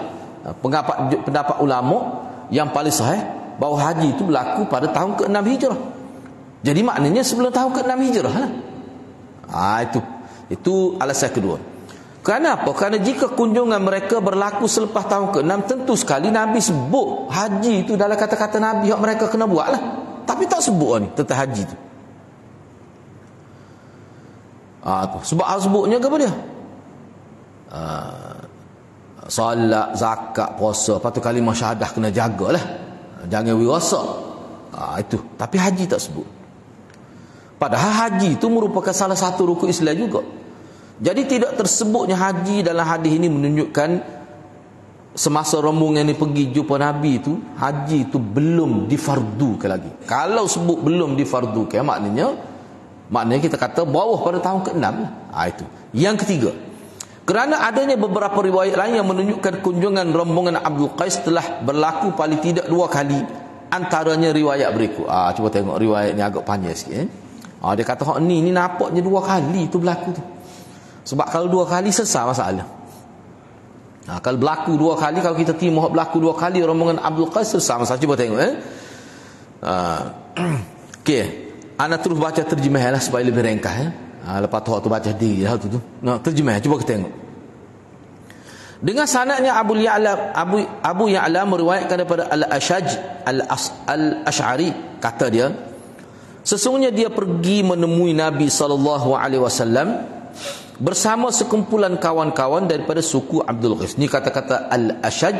[SPEAKER 1] pendapat ulama yang paling sahih bahawa haji itu berlaku pada tahun ke-6 Hijrah. Jadi maknanya sebelum tahun ke-6 Hijrah lah. Itu alasan kedua. Kenapa? Kerana jika kunjungan mereka berlaku selepas tahun ke-6, tentu sekali Nabi sebut haji itu dalam kata-kata Nabi yang mereka kena buat lah. Tapi tak sebut ni tentang haji tu. Sebab sebutnya ke apa dia? Salat, zakat, puasa, lepas tu kalimah syahadah kena jagalah. Jangan wirasa. Itu. Tapi haji tak sebut. Padahal haji itu merupakan salah satu rukun Islam juga. Jadi tidak tersebutnya haji dalam hadis ini menunjukkan semasa rombongan ini pergi jumpa Nabi itu, haji itu belum difardukan lagi. Kalau sebut belum difardukan, maknanya kita kata bawah pada tahun ke-6 lah. Itu. Yang ketiga, kerana adanya beberapa riwayat lain yang menunjukkan kunjungan rombongan Abdul Qais telah berlaku paling tidak 2 kali. Antaranya riwayat berikut. Cuba tengok riwayat ni agak panjang sikit. Dia kata ni nampaknya 2 kali itu berlaku tu. Sebab kalau 2 kali selesai masalah. Kalau berlaku 2 kali, kalau kita terima berlaku 2 kali rombongan Abdul Qais, selesai masalah. Cuba tengok okey. Ana terus baca terjemah lah supaya lebih ringkas lepas tu baca diri lah tu. Terjemah cuba kita tengok. Dengan sanadnya Abu Ya'la meriwayatkan daripada Al-Ashaj Al-Ash'ari, kata dia, sesungguhnya dia pergi menemui Nabi SAW bersama sekumpulan kawan-kawan daripada suku Abdul Qais. Ni kata-kata Al-Ashaj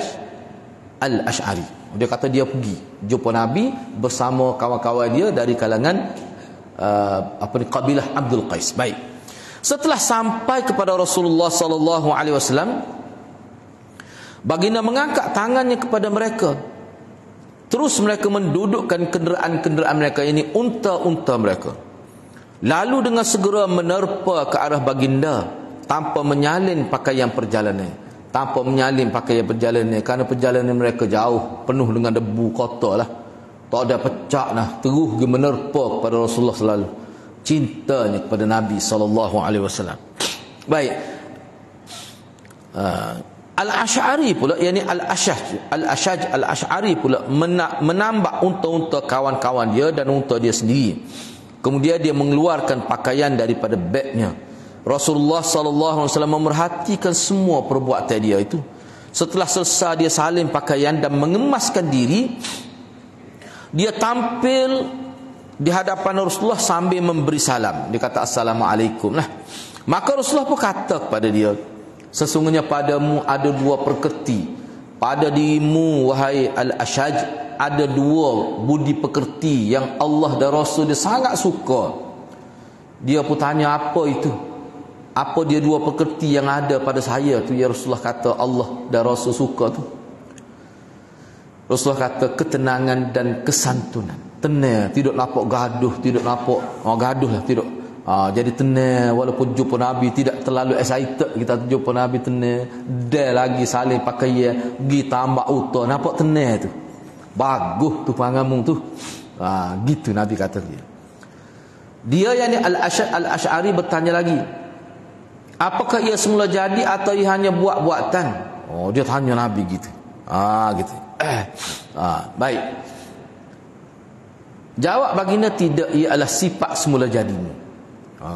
[SPEAKER 1] Al-Ash'ari. Dia kata dia pergi jumpa Nabi bersama kawan-kawan dia dari kalangan kabilah Abdul Qais. Baik. Setelah sampai kepada Rasulullah sallallahu alaihi wasallam, baginda mengangkat tangannya kepada mereka. Terus mereka mendudukkan kenderaan-kenderaan mereka, ini unta-unta mereka. Lalu dengan segera menerpa ke arah baginda tanpa menyalin pakaian perjalanan. Kerana perjalanan mereka jauh, penuh dengan debu kotor lah. Tak ada pecah lah, terus dia menerpa kepada Rasulullah selalu. Cintanya kepada Nabi SAW. Baik. Al-Ash'ari pula, yakni Al-Ashaj Al-Ash'ari pula menambah unta-unta kawan-kawan dia dan unta dia sendiri. Kemudian dia mengeluarkan pakaian daripada bagnya. Rasulullah SAW memerhatikan semua perbuatan dia itu. Setelah selesai dia salin pakaian dan mengemaskan diri, dia tampil di hadapan Rasulullah sambil memberi salam. Dia kata Assalamualaikum lah. Maka Rasulullah pun kata kepada dia, sesungguhnya padamu ada 2 pekerti. Pada dirimu wahai Al-Ashaj ada 2 budi pekerti yang Allah dan Rasul dia sangat suka. Dia pun tanya, apa itu? Apa dia 2 pekerti yang ada pada saya tu? Ya Rasulullah kata, Allah dan Rasul suka tu. Rasulullah kata, ketenangan dan kesantunan. Tenang, tidak nampak gaduh, tidak nampak gaduh lah, tidak. Jadi tenang, walaupun jumpa Nabi tidak terlalu excited, kita jumpa Nabi tenang, dia lagi saling pakaian, pergi tambah utah, nampak tenang tu. Bagus tu perangamu tu. Gitu Nabi kata dia. Dia yang Al-Ash'ari bertanya lagi, apakah ia semula jadi atau ia hanya buat-buatan? Dia tanya Nabi gitu. Gitu. Baik. Jawab baginda, tidak, ia adalah sifat semula jadinya.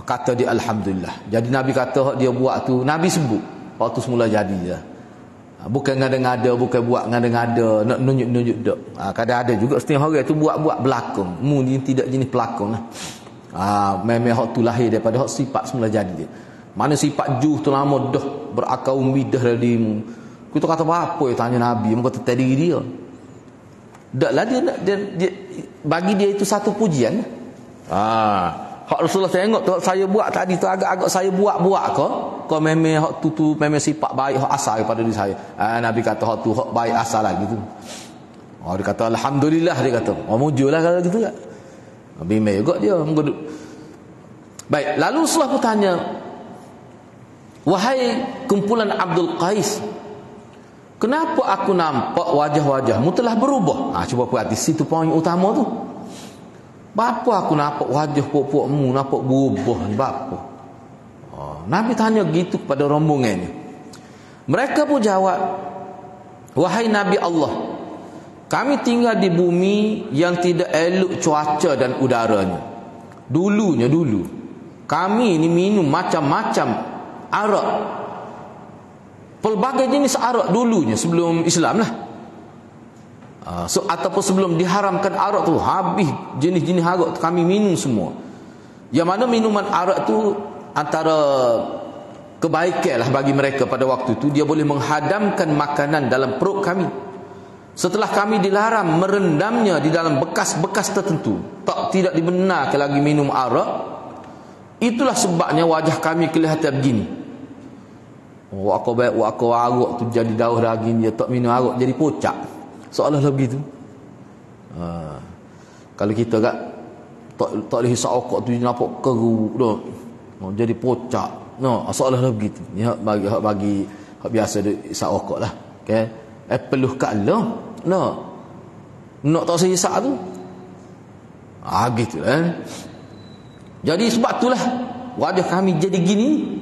[SPEAKER 1] Kata dia alhamdulillah. Jadi Nabi kata dia buat tu, Nabi sebut waktu semula jadi je. Bukan ngada-ngada, bukan buat ngada-ngada, nak nunjuk-nunjuk dak. Kadang ada juga setengah orang tu buat-buat berlakon. Mu ni tidak jenis pelakon lah. Memang hak tu lahir daripada hak sifat semula jadi dia. Mana sifat juh tu lama dah berakar umbi dah dari mu. Kita kata apa ya tanya Nabi, muka tetap diri dia. Taklah dia bagi dia itu satu pujian. Hak Rasulullah tengok tu saya buat tadi tu agak-agak saya buat ke? Kau memang hak tu memang sifat baik hak asal daripada diri saya. Nabi kata hak tu hak baik asal lagi tu. Dia kata alhamdulillah, dia kata. Mujurlah kalau gitu tak. Bimbang juga dia. Baik, lalu Rasulullah pun tanya, wahai kumpulan Abdul Qais, kenapa aku nampak wajah-wajahmu telah berubah? Cuba perhati, situ poin utama tu. Bapa aku nampak wajah puak-puakmu nampak berubah ni bapa. Nabi tanya gitu kepada rombongan ni. Mereka pun jawab, wahai Nabi Allah, kami tinggal di bumi yang tidak elok cuaca dan udaranya. Dulu kami ni minum macam-macam arak, pelbagai jenis arak dulunya sebelum Islam lah. Ataupun sebelum diharamkan arak tu, habis jenis-jenis arak tu kami minum semua. Yang mana minuman arak tu antara kebaikan lah bagi mereka pada waktu tu, dia boleh menghadamkan makanan dalam perut kami. Setelah kami dilarang merendamnya di dalam bekas-bekas tertentu, tidak dibenarkan lagi minum arak. Itulah sebabnya wajah kami kelihatan begini. Aku arak tu jadi daun daging, dia tak minum arak jadi pocak. Seolah-olah begitu. Kalau kita tak boleh hisap rokok tu nampak keruk dah. Jadi pocak. Seolah-olah begitu. Ni hak bagi hak biasa hisap rokok lah. Okey. Peluh kat Allah. Nak tak saya hisap tu. Gitu kan. Jadi sebab itulah wajah kami jadi gini.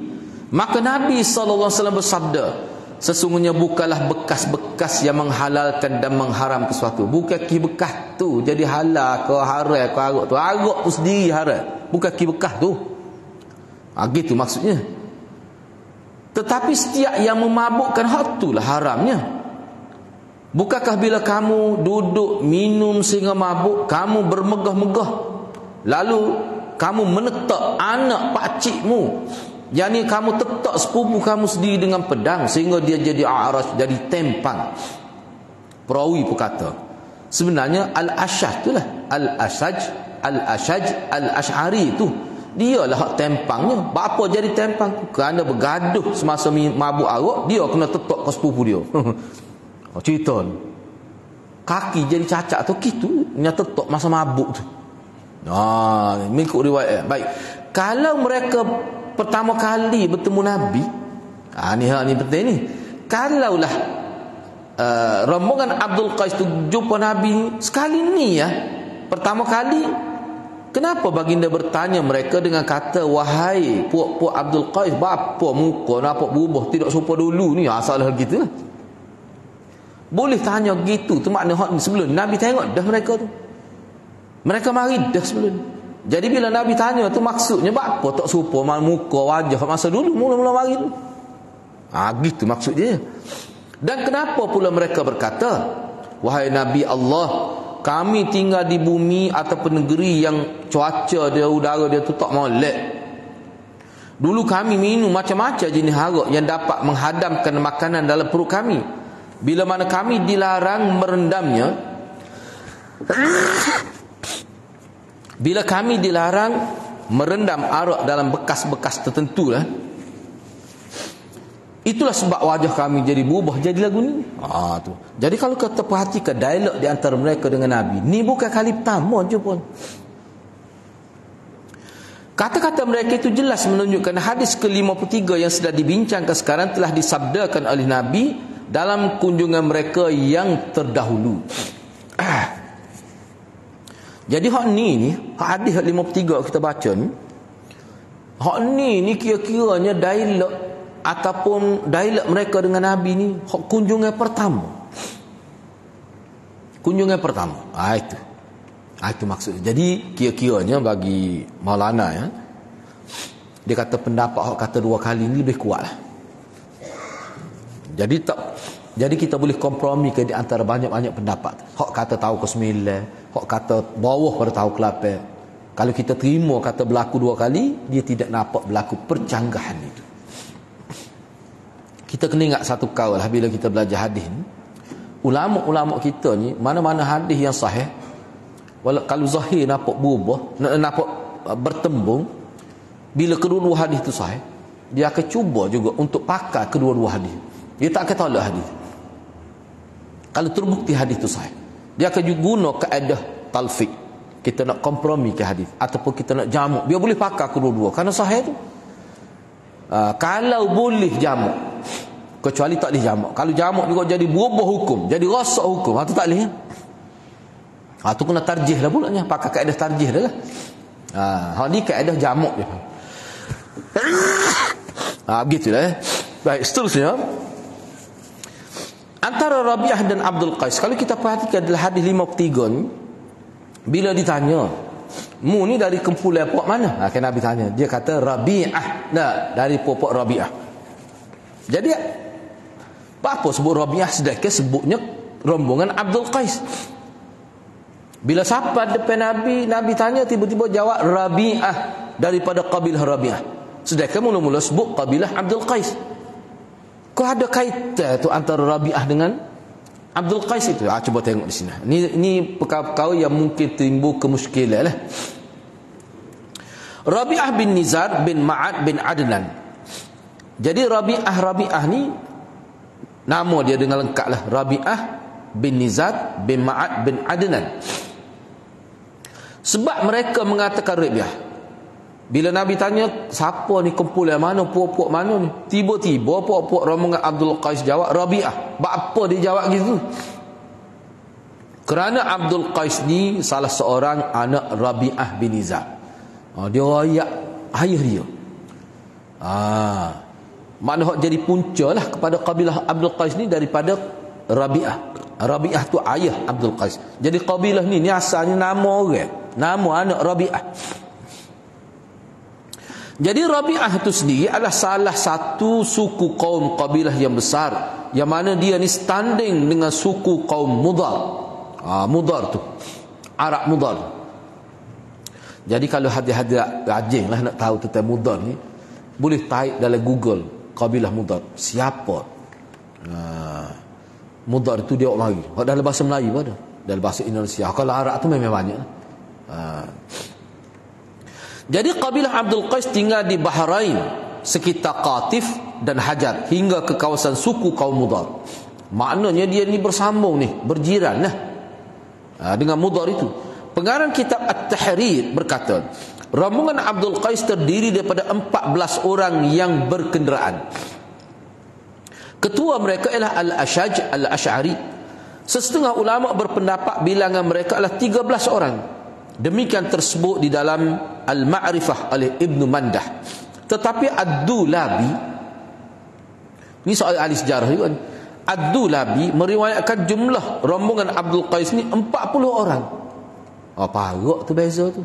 [SPEAKER 1] Maka Nabi SAW bersabda, sesungguhnya bukanlah bekas-bekas yang menghalalkan dan mengharamkan sesuatu. Bukan ki bekas tu jadi halal ke haram ke arak tu. Arak tu sendiri haram. Bukan ki bekas tu. Gitu maksudnya. Tetapi setiap yang memabukkan hak tu lah haramnya. Bukankah bila kamu duduk minum sehingga mabuk, kamu bermegah-megah, lalu kamu menetak anak pakcikmu, yakni kamu tetak sepupu kamu sendiri dengan pedang sehingga dia jadi a'raj, jadi tempang. Perawi pun kata, sebenarnya Al-Ashaj itulah, Al-Ash'ari itu, dialah hak tempangnya. Apa jadi tempang? Kerana bergaduh semasa mabuk arak, dia kena tetak ke sepupu dia. Cerita ni, kaki jadi cacat tu gitu, nya tetak masa mabuk tu. Mengikut riwayat. Baik, kalau mereka pertama kali bertemu Nabi, ni penting ni. Kalaulah rombongan Abdul Qais tu jumpa Nabi sekali ni pertama kali, kenapa baginda bertanya mereka dengan kata, wahai puak-puak Abdul Qais, bapa muka nampak berubah tidak serupa dulu ni? Salah gitu lah. Boleh tanya gitu, tu makna sebelum Nabi tengok dah mereka tu, mereka mari dah sebelum. Jadi bila Nabi tanya tu maksudnya apa tak serupa muka wajah masa dulu mula-mula mari tu. Gitu maksud dia. Dan kenapa pula mereka berkata, wahai Nabi Allah, kami tinggal di bumi ataupun negeri yang cuaca dia, udara dia tu tak molek. Dulu kami minum macam-macam jenis arak yang dapat menghadamkan makanan dalam perut kami. Bila mana kami dilarang merendamnya, bila kami dilarang merendam arak dalam bekas-bekas tertentu lah, itulah sebab wajah kami jadi berubah jadi lagu ni. Tu. Jadi kalau kita perhatikan dialog di antara mereka dengan Nabi, ni bukan kali pertama je pun. Kata-kata mereka itu jelas menunjukkan hadis ke-53 yang sedang dibincangkan sekarang telah disabdakan oleh Nabi dalam kunjungan mereka yang terdahulu. Jadi hak ni hadis 53 kita baca ni, hak ni kira-kiranya dialog ataupun dialog mereka dengan Nabi ni hak kunjungan pertama. Kunjungan pertama. Itu maksudnya. Jadi kira-kiranya bagi Maulana dia kata pendapat hak kata dua kali ni lebih kuat lah. Jadi kita boleh kompromi ke di antara banyak-banyak pendapat. Hak kata tahu ke-9, hak kata bawah pada tahu ke-8. Kalau kita terima kata berlaku dua kali, dia tidak nampak berlaku percanggahan itu. kita kena ingat satu kaul lah bila kita belajar hadis ni. Ulama-ulama kita ni, mana-mana hadis yang sahih, kalau zahir nampak berubah, nampak bertembung, bila kedua-dua hadis tu sahih, dia akan cuba juga untuk pakai kedua-dua hadis. Dia tak akan tolak hadis. Kalau terbukti hadis tu sahih, dia akan guna kaedah talfiq. Kita nak kompromi ke hadis ataupun kita nak jamak, dia boleh pakai kedua-dua kerana sahih tu. Kalau boleh jamak, kecuali tak boleh jamak. Kalau jamak juga jadi berubah hukum, jadi rosak hukum, itu tak boleh. Tu kena tarjih lah pulanya, pakai kaedah tarjih dah lah. Ni kaedah jamak je. Begitulah. Baik, seterusnya antara Rabi'ah dan Abdul Qais, kalau kita perhatikan dalam hadis 53 ni, bila ditanya, mu ni dari kumpulan puak mana? Kan Nabi tanya, dia kata Rabi'ah. Dari puak Rabi'ah. Jadi apa sebut Rabi'ah, sedangkan sebutnya rombongan Abdul Qais. Bila siapa depan Nabi, Nabi tanya, tiba-tiba jawab Rabi'ah, daripada kabilah Rabi'ah. Sedangkan mula-mula sebut kabilah Abdul Qais. Kau ada kaitan tu antara Rabi'ah dengan Abdul Qais itu? Cuba tengok di sini. Ini perkara-perkara yang mungkin timbul kemuskilan lah. Rabi'ah bin Nizar bin Ma'ad bin Adnan. Jadi Rabi'ah ni nama dia dengan lengkap lah, Rabi'ah bin Nizar bin Ma'ad bin Adnan. Sebab mereka mengatakan Rabi'ah, bila Nabi tanya siapa ni, kumpulan mana, puak-puak mana ni, tiba-tiba puak-puak rombongan Abdul Qais jawab Rabi'ah. Apa dia jawab gitu? Kerana Abdul Qais ni salah seorang anak Rabi'ah bin Nizar. Dia rakyat ayah dia. Makna hak jadi punca lah kepada kabilah Abdul Qais ni daripada Rabi'ah. Rabi'ah tu ayah Abdul Qais. Jadi kabilah ni asalnya nama orang, nama anak Rabi'ah. Jadi Rabi'ah itu sendiri adalah salah satu suku kaum kabilah yang besar, yang mana dia ni standing dengan suku kaum Mudar. Mudar tu, Arab Mudar. Jadi kalau hadir-hadir rajin lah nak tahu tentang Mudar ni, boleh type dalam Google kabilah Mudar. Siapa? Mudar itu dia mari. Dalam bahasa Melayu ada, dalam bahasa Indonesia. Kalau Arab tu memang banyak. Jadi kabilah Abdul Qais tinggal di Bahrain, sekitar Qatif dan Hajar, hingga ke kawasan suku kaum Mudar. Maknanya dia ni bersambung ni, berjiran lah dengan Mudar itu. Pengarang kitab At-Tahrir berkata, rombongan Abdul Qais terdiri daripada 14 orang yang berkenderaan. Ketua mereka ialah Al-Ashaj Al-Ash'ari. Sesetengah ulama berpendapat bilangan mereka adalah 13 orang. Demikian tersebut di dalam Al-Ma'rifah oleh Ibn Mandah. Tetapi Ad-Dulabi, ini soal ahli sejarah juga, Ad-Dulabi meriwayatkan jumlah rombongan Abdul Qais ni 40 orang. Parok tu beza tu.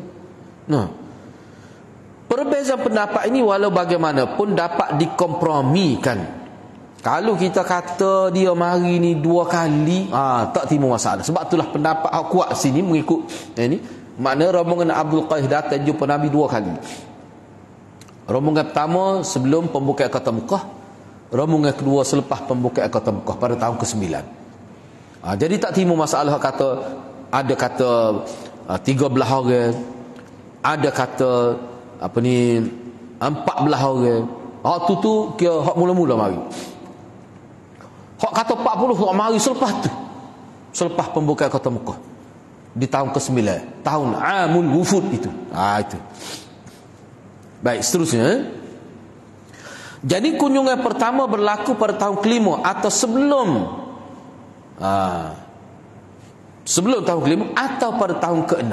[SPEAKER 1] Perbezaan pendapat ini walau bagaimanapun dapat dikompromikan. Kalau kita kata dia mari ni 2 kali, tak timbul masalah. Sebab itulah pendapat kuat sini mengikut ini. Makna rombongan Abdul Qais datang jumpa Nabi 2 kali. Rombongan pertama sebelum pembukaan kota Mekah, rombongan kedua selepas pembukaan kota Mekah pada tahun ke-9. Jadi tak timbul masalah kata, ada kata 13 orang, ada kata 14 orang. Tu kira hak mula-mula mari. Hak kata 40 hak mari selepas tu, selepas pembukaan kota Mekah di tahun ke-9, tahun Amul Wufud itu. Itu. Baik, seterusnya. Jadi kunjungan pertama berlaku pada tahun ke-5 atau sebelum tahun ke-5 atau pada tahun ke-6.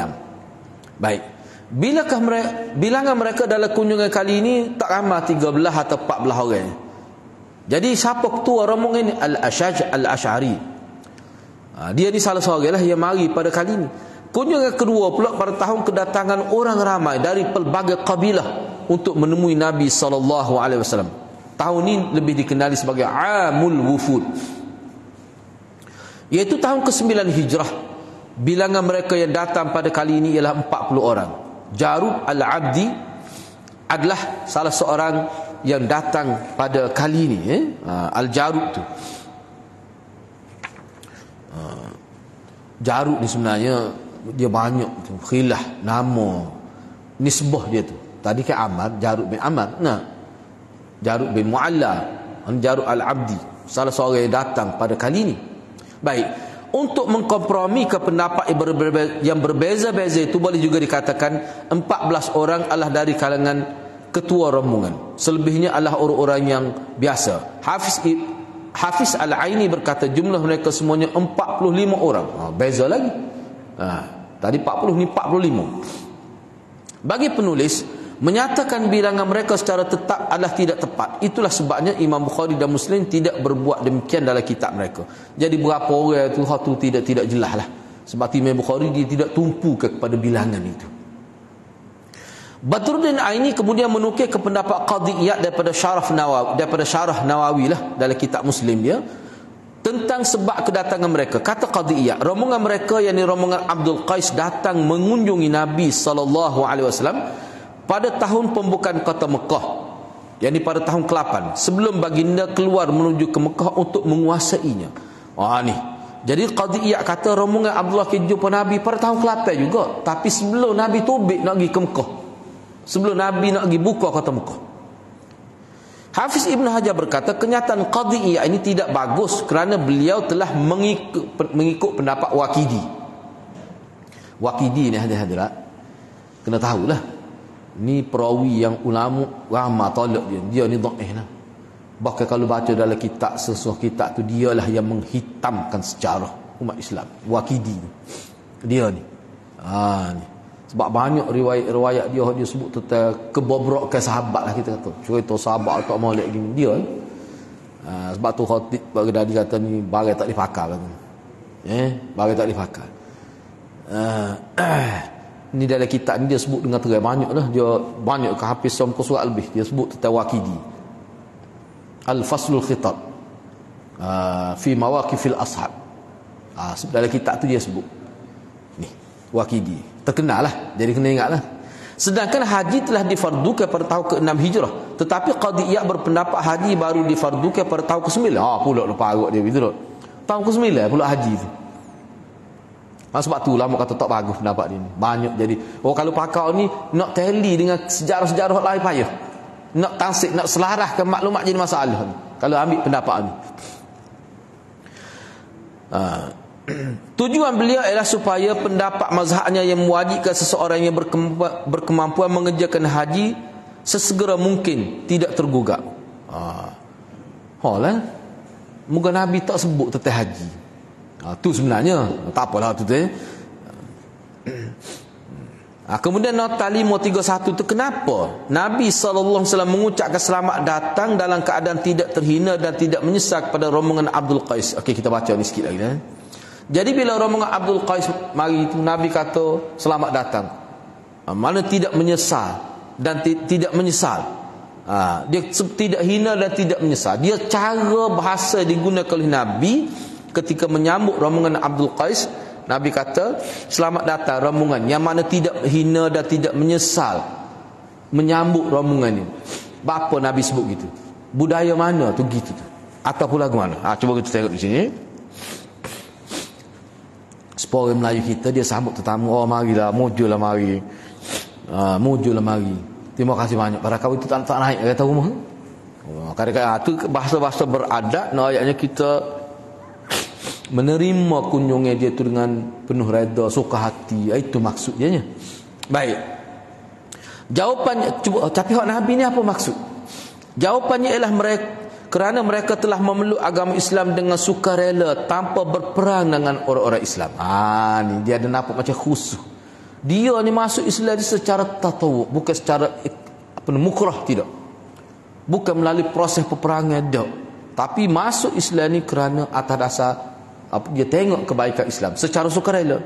[SPEAKER 1] Baik. Bilakah bilangan mereka dalam kunjungan kali ini tak ramai 13 atau 14 orang. Jadi siapa ketua rombongan ini? Al-Ashaj Al-Ash'ari. Dia ni salah seorang lah yang mari pada kali ini. Kunjungan kedua pula pada tahun kedatangan orang ramai dari pelbagai kabilah untuk menemui Nabi SAW. Tahun ini lebih dikenali sebagai Amul Wufud, iaitu tahun ke-9 Hijrah. Bilangan mereka yang datang pada kali ini ialah 40 orang. Jarud Al-Abdi adalah salah seorang yang datang pada kali ini, Al-Jarud tu. Jarud ni sebenarnya dia banyak tu, khilah nama nisbah dia tu. Tadi kan Amar, Jarud bin Amar. Nah, Jarud bin Mu'alla, Jarud Al-Abdi, salah seorang yang datang pada kali ini. Baik, untuk mengkompromi ke pendapat yang berbeza-beza itu, boleh juga dikatakan 14 orang adalah dari kalangan ketua rombongan, selebihnya adalah orang-orang yang biasa. Hafiz Al-Aini berkata jumlah mereka semuanya 45 orang. Beza lagi. Tadi 40, ni 45. Bagi penulis, menyatakan bilangan mereka secara tetap adalah tidak tepat. Itulah sebabnya Imam Bukhari dan Muslim tidak berbuat demikian dalam kitab mereka. Jadi berapa orang tu tidak jelas lah. Sebab Imam Bukhari dia tidak tumpu kepada bilangan itu. Badruddin Aini kemudian menukil ke pendapat Qadhi Iyad daripada Syarah Nawawi lah dalam kitab Muslim dia, tentang sebab kedatangan mereka. Kata Qadhi Iyad, rombongan mereka, yakni rombongan Abdul Qais, datang mengunjungi Nabi SAW pada tahun pembukaan kota Mekah, yakni pada tahun ke-8 sebelum baginda keluar menuju ke Mekah untuk menguasainya. Ni. Jadi Qadhi Iyad kata rombongan Abdullah Qais jumpa Nabi pada tahun ke-8 juga, tapi sebelum Nabi tobik nak pergi ke Mekah, sebelum Nabi nak pergi buka kota Mekah. Hafiz Ibn Hajar berkata kenyataan Qadhi Iyad ini tidak bagus kerana beliau telah mengikut pendapat Waqidi. Waqidi ni hadirat kena tahulah, ni perawi yang ulama ramai tolak dia ni dhaif lah. Bahkan kalau baca dalam kitab, sesuatu kitab tu, dialah yang menghitamkan sejarah umat Islam. Waqidi dia ni. Ni sebab banyak riwayat dia sebut tentang kebobrokan sahabat lah, kita kata cerita sahabat tak molek gini dia. Sebab tu Khatib Baghdadi kata ni barang tak dipakai kata. Barang tak dipakai. Ni dalam kitab ni dia sebut dengan terang banyak lah. Dia banyak ke hafiz sampai surat lebih dia sebut tentang Waqidi. Al-Faslul Khitab fi Mawaqifil Ashab. Dalam kitab tu dia sebut ni Waqidi. Terkenal lah, jadi kena ingat lah. Sedangkan haji telah difardukan pada tahun ke-6 Hijrah, tetapi Qadhi Iyad berpendapat haji baru difardukan pada tahun ke-9. Pula lepas agak dia begitu. Tahun ke-9 pula haji tu. Sebab tu lama kata tak bagus pendapat dia ni. Banyak jadi. Kalau pakar ni nak tally dengan sejarah-sejarah lain payah. Nak tansik, nak selaraskan maklumat jadi masalah ni, kalau ambil pendapat ni. Tujuan beliau ialah supaya pendapat mazhabnya yang mewajibkan seseorang yang berkemampuan mengerjakan haji sesegera mungkin tidak tergugat. Lah, moga Nabi tak sebut tentang haji. Tu sebenarnya tak apalah tu kemudian nota 531 tu, kenapa Nabi SAW mengucapkan selamat datang dalam keadaan tidak terhina dan tidak menyesal kepada rombongan Abdul Qais. Okey, kita baca ni sikit lagi. Jadi bila rombongan Abdul Qais mari itu, Nabi kata selamat datang, mana tidak menyesal dan tidak menyesal. Dia tidak hina dan tidak menyesal. Dia cara bahasa digunakan oleh Nabi ketika menyambut rombongan Abdul Qais. Nabi kata selamat datang rombongan yang mana tidak hina dan tidak menyesal menyambut rombongan ini. Bapa Nabi sebut gitu? Budaya mana tu gitu tu? Ataupun lagu mana? Cuba kita tengok di sini. Orang Melayu kita dia sambut tetamu, marilah, mujulah mari. Mujulah mari. Terima kasih banyak. Barangkali itu tak naik kata rumah. Kadang-kadang tu bahasa-bahasa beradab, ayatnya kita menerima kunjungan dia tu dengan penuh reda, suka hati. Itu maksudnya. Baik. Jawapannya, cuba, tapi hak Nabi ni apa maksud? Jawapannya ialah kerana mereka telah memeluk agama Islam dengan sukarela tanpa berperang dengan orang-orang Islam. Ni dia ada nampak macam khusus. Dia ni masuk Islam secara tatawuk, bukan secara mukrah, tidak. Bukan melalui proses peperangan, tak. Tapi masuk Islam ni kerana atas dasar dia tengok kebaikan Islam secara sukarela.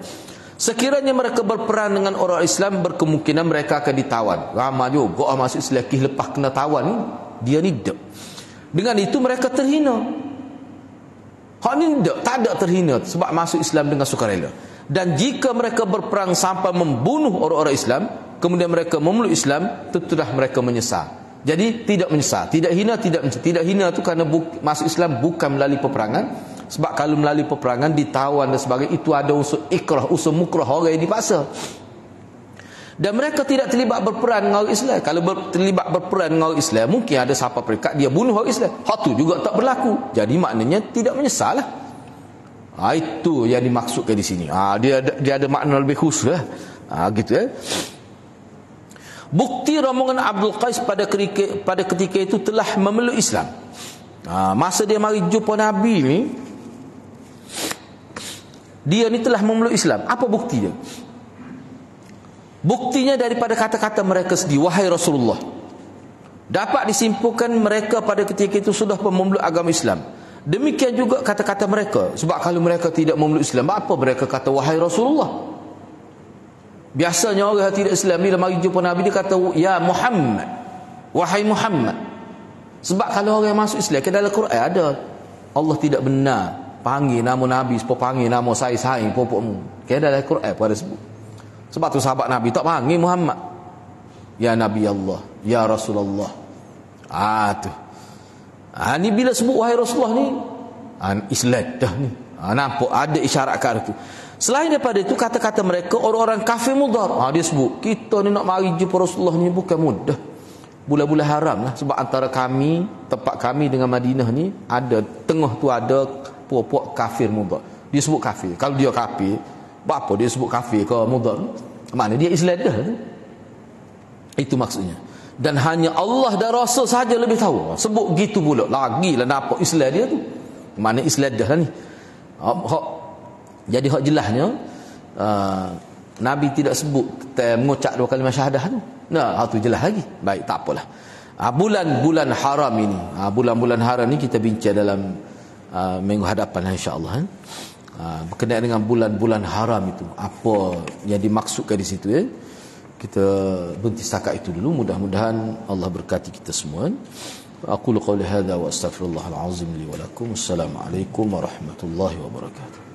[SPEAKER 1] Sekiranya mereka berperang dengan orang Islam, berkemungkinan mereka akan ditawan. Ramai juga masuk Islam lepas kena tawan ni, dia ni tak. Dengan itu mereka terhina. Hak ni tak ada terhina sebab masuk Islam dengan sukarela. Dan jika mereka berperang sampai membunuh orang-orang Islam, kemudian mereka memeluk Islam, tentulah mereka menyesal. Jadi tidak menyesal, tidak hina, tidak menyesal. Tidak hina tu kerana masuk Islam bukan melalui peperangan. Sebab kalau melalui peperangan ditawan dan sebagainya, itu ada unsur ikrah, unsur mukrah, orang yang dipaksa. Dan mereka tidak terlibat berperan dengan orang Islam. Kalau terlibat berperan dengan orang Islam, mungkin ada siapa perekat dia bunuh orang Islam. Hal tu juga tak berlaku. Jadi maknanya tidak menyesal lah. Itu yang dimaksudkan di sini. Dia ada makna lebih khusus lah. Gitu . Bukti rombongan Abdul Qais pada ketika itu telah memeluk Islam. Masa dia mari jumpa Nabi ni, dia ni telah memeluk Islam. Apa bukti dia? Buktinya daripada kata-kata mereka sendiri, wahai Rasulullah. Dapat disimpulkan mereka pada ketika itu sudah memeluk agama Islam. Demikian juga kata-kata mereka. Sebab kalau mereka tidak memeluk Islam, apa mereka kata wahai Rasulullah? Biasanya orang yang tidak Islam bila mari jumpa Nabi, dia kata ya Muhammad, wahai Muhammad. Sebab kalau orang yang masuk Islam, ke dalam Quran ada, Allah tidak benar panggil nama Nabi sebab panggil nama saya popokmu. Ke dalam Quran pun ada sebut. Sebab tu sahabat Nabi tak panggil Muhammad, ya Nabi Allah, ya Rasulullah. Ni bila sebut wahai Rasulullah ni, Islam dah ni. Nampak ada isyarat kat tu. Selain daripada itu, kata-kata mereka orang-orang kafir mudhar. Dia sebut kita ni nak mari jumpa Rasulullah ni bukan mudah. Bulan-bulan haram lah. Sebab antara kami, tempat kami dengan Madinah ni, ada tengah tu ada puak-puak kafir mudhar. Dia sebut kafir. Kalau dia kafir, apa dia sebut kafir ke mudhar? Mana dia Islam dah. Itu maksudnya. Dan hanya Allah dan Rasul sahaja lebih tahu. Sebut gitu pula. Lagilah nampak Islam dia tu. Mana Islam dah lah ni. Jadi hak jelasnya, Nabi tidak sebut mengucap dua kalimah syahadah tu. Tu jelas lagi. Baik, tak apalah. Bulan-bulan haram ini, bulan-bulan haram ni kita bincang dalam minggu hadapan insya-Allah. Berkenaan dengan bulan-bulan haram itu, apa yang dimaksudkan di situ ya. Kita berhenti setakat itu dulu. Mudah-mudahan Allah berkati kita semua. Aqulu qawli hadza wa astaghfirullahal azim li wa lakum. Assalamualaikum warahmatullahi wabarakatuh.